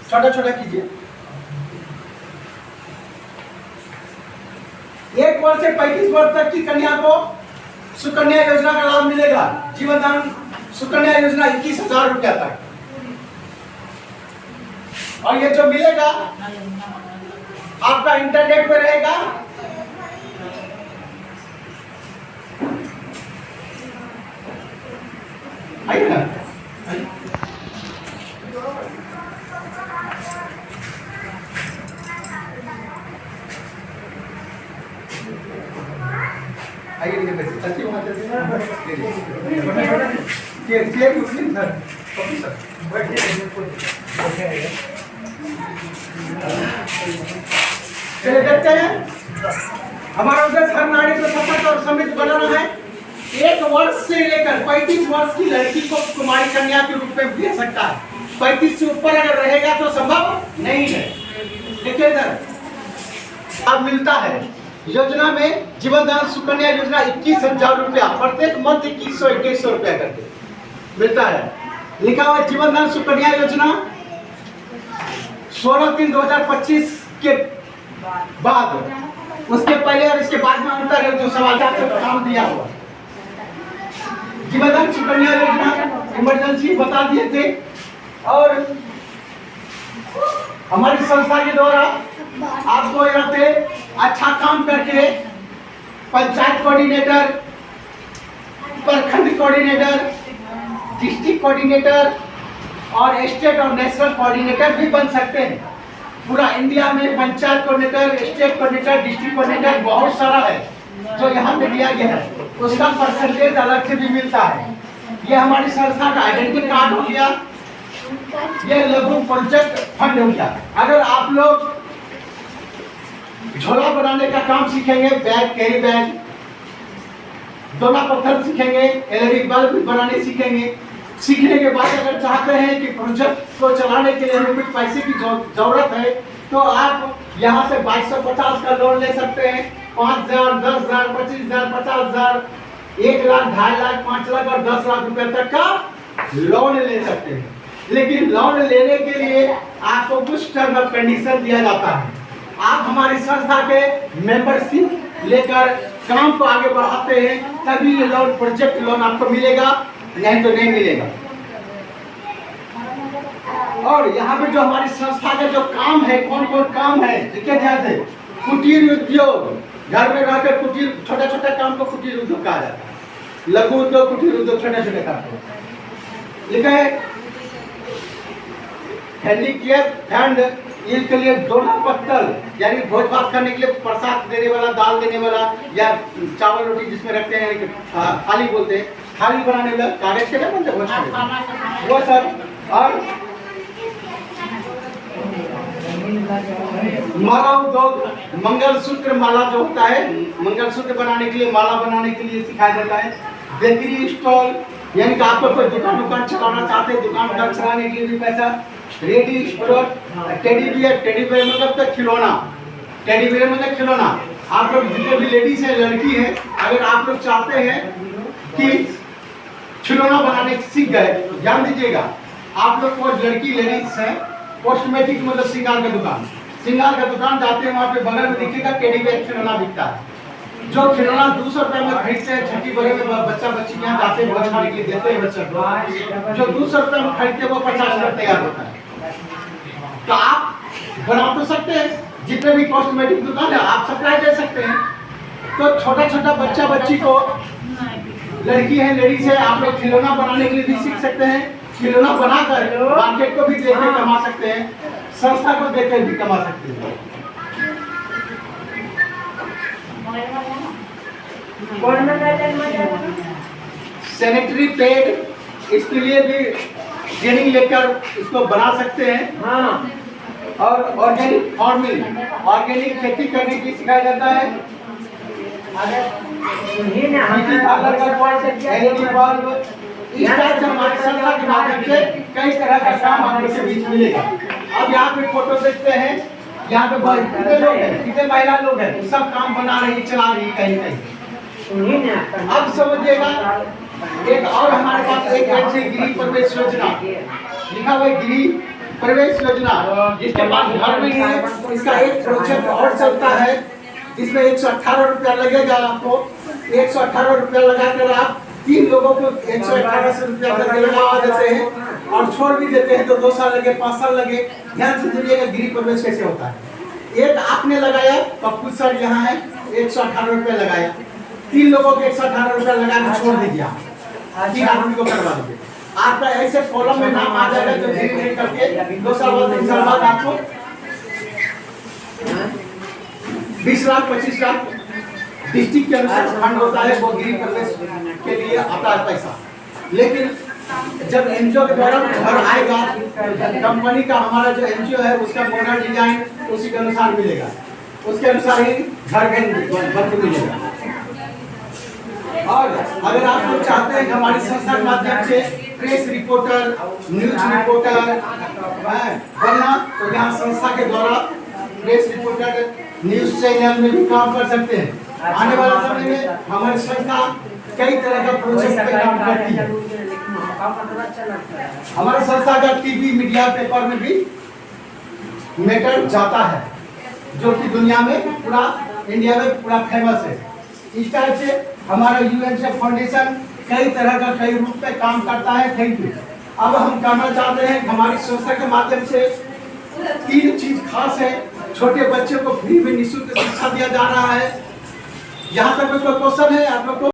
छोटा छोटा कीजिए। 1 वर्ष से 35 वर्ष तक की कन्या को सुकन्या योजना का लाभ मिलेगा। जीवन दान सुकन्या योजना 21,000 रुपया तक। और ये जो मिलेगा आपका इंटरनेट पे रहेगा। आइए ना, आइए नीचे बैठिए। सच्ची बात है चेयर मुस्लिम सर, कॉपी सर चलिए देखते हैं। हमारा उद्देश्य हर नारी को सशक्त और समृद्ध बनाना है। 1 वर्ष से लेकर 35 वर्ष की लड़की को कुमारी कन्या के रूप में दे सकता है। 35 से ऊपर अगर रहेगा तो संभव नहीं है। देखिए इधर अब मिलता है योजना में जीवन दान सुकन्या योजना 21,000 रुपया प्रत्येक मंथ 2100 रुपया करके मिलता है। लिखा हुआ जीवन दान सुकन्या योजना 16/3/2025 के बाद, उसके पहले और इसके बाद में अंतर है जो सवाल आपको काम दिया हुआ। जीवन दान सुकन्या योजना इमरजेंसी बता दिए थे और हमारी संस्था के द्वारा आपको यहाँ पे अच्छा काम करके पंचायत कोऑर्डिनेटर, प्रखंड कोऑर्डिनेटर, डिस्ट्रिक्ट कोऑर्डिनेटर और स्टेट और नेशनल कोऑर्डिनेटर भी बन सकते हैं। पूरा इंडिया में panchayat coordinator, state coordinator, district coordinator बहुत सारा है जो यहाँ पे दिया गया है। उसका परसेंटेज अलग से भी मिलता है। ये हमारी संस्था का आइडेंटिटी कार्ड हो गया, ये लघु प्रोजेक्ट फंड हो गया। अगर आप लोग झोला बनाने का काम सीखेंगे, बैग, कैरी बैग, दोना पत्थर सीखेंगे, एलईडी बल्ब बनाने सीखेंगे। सीखने के बाद अगर चाहते हैं कि प्रोजेक्ट को चलाने के लिए हमें कुछ पैसे की जरूरत है तो आप यहाँ से 2250 का लोन ले सकते हैं। 5,000, 10,000, 25,000, 50,000, 1 लाख, 2.5 लाख, 5 लाख और 10 लाख रुपए तक का लोन ले सकते हैं। लेकिन लोन लेने के लिए आपको कुछ टर्म ऑफ कंडीशन दिया जाता है। आप हमारी संस्था के मेंबरशिप लेकर काम को आगे बढ़ाते हैं तभी ये लोन, प्रोजेक्ट लोन आपको मिलेगा, नहीं तो नहीं मिलेगा। और यहाँ पे जो हमारी संस्था का जो काम है, कौन कौन काम है देखिए ध्यान से। कुटीर उद्योग, घर में रहकर कुटीर, छोटा छोटा काम को कुटीर उद्योग कहा जाता है। लघु उद्योग, कुटीर उद्योग, छोटे छोटे काम को लिखा है। हैंडीकैप फंड इसके लिए दोना पत्तल यानी भोज भात करने के लिए प्रसाद देने वाला, दाल देने वाला या चावल रोटी जिसमें रखते हैं थाली बोलते हैं, थाली बनाने वाला कागज के ना बनते वो सर। और माला उद्योग, मंगलसूत्र माला जो होता है, मंगलसूत्र बनाने के लिए, माला बनाने के लिए सिखाया जाता है। बेकरी स्टॉल यानी कि आपको कोई दुकान चलाना चाहते हैं, दुकान चलाने के लिए भी पैसा। रेडी स्टोर, टेडी बियर मतलब तो खिलौना, टेडी बियर मतलब खिलौना। आप लोग जितने भी लेडीज है, लड़की है, अगर आप लोग चाहते हैं कि खिलौना बनाने सीख गए, ध्यान दीजिएगा। आप लोग को लड़की लेडीज है, कॉस्मेटिक मतलब श्रृंगार का दुकान, श्रृंगार का दुकान जाते हैं, वहाँ पे बगल में दिखेगा टेडी बियर खिलौना बिकता है। जो खिलौना 200 रुपए में खरीदते हैं, छठी बड़े में बच्चा बच्ची यहाँ जाते हैं भोज खाने के लिए देते हैं बच्चा को, जो 200 रुपए में खरीदते हैं वो 50 रुपए तैयार होता है। तो आप बना तो सकते हैं, जितने भी कॉस्मेटिक दुकान है आप सप्लाई दे सकते हैं। तो छोटा छोटा बच्चा बच्ची को, लड़की है, लेडीज है, आप लोग खिलौना बनाने के लिए भी सीख सकते हैं। खिलौना बनाकर मार्केट को भी देकर कमा सकते हैं, संस्था को देकर भी कमा सकते हैं। सैनिटरी पैड, इसके लिए भी ट्रेनिंग लेकर इसको बना सकते हैं। हाँ। और ऑर्गेनिक फार्मिंग, ऑर्गेनिक खेती करने की सिखाया जाता है। इस टाइप से हमारी संस्था के माध्यम से कई तरह का काम आप लोग के बीच मिलेगा। अब यहाँ पे फोटो देखते हैं, यहाँ पे कितने लोग हैं, कितने महिला लोग हैं, सब काम बना रही, चला रही कहीं कहीं। अब समझिएगा, एक और हमारे पास एक ऐसी गिरी प्रवेश योजना लिखा हुआ है। गिरी प्रवेश योजना, जिसके पास घर नहीं है, इसका एक प्रोजेक्ट और चलता है जिसमें 118 रुपया लगेगा आपको। 118 रुपया लगाकर आप 3 लोगों को 118 रुपया करके लगा देते हैं और छोड़ भी देते हैं तो 2 साल लगे, 5 साल लगे। ध्यान से सुनिएगा गृह प्रवेश कैसे होता है। एक आपने लगाया, पप्पू सर यहाँ है, 118 रुपया लगाया, 3 लोगों को 118 रुपया लगा के छोड़ दीजिए आप, 3 आदमी को करवा दीजिए। आपका ऐसे कॉलम में नाम आ जाएगा जो धीरे धीरे करके 2 साल बाद 3 साल बाद आपको 20 लाख 25 लाख डिस्ट्रिक्ट के अनुसार फंड होता है, वो गृह प्रवेश के लिए आता है पैसा। लेकिन जब एनजीओ के द्वारा घर आएगा, कंपनी का हमारा जो एनजीओ है उसका मॉडल डिजाइन उसी के अनुसार मिलेगा, उसके अनुसार ही घर बन के मिलेगा। और अगर आप लोग चाहते हैं कि हमारी संस्था के माध्यम से प्रेस रिपोर्टर, न्यूज रिपोर्टर बनना, तो यहाँ संस्था के द्वारा प्रेस रिपोर्टर, न्यूज चैनल में भी काम कर सकते हैं। आने वाले समय में हमारी संस्था कई तरह का प्रोजेक्ट पे काम करती है। हमारी संस्था का टीवी, मीडिया, पेपर में भी मैटर जाता है, जो कि दुनिया में पूरा, इंडिया में पूरा फेमस है। इस तरह से हमारा यूएनसेफ फाउंडेशन कई तरह का कई रूप में काम करता है। Thank you. अब हम कहना चाहते हैं हमारी संस्था के माध्यम से 3 चीज खास है। छोटे बच्चों को फ्री में निःशुल्क शिक्षा दिया जा रहा है। यहाँ तक कोई क्वेश्चन है आप लोग को?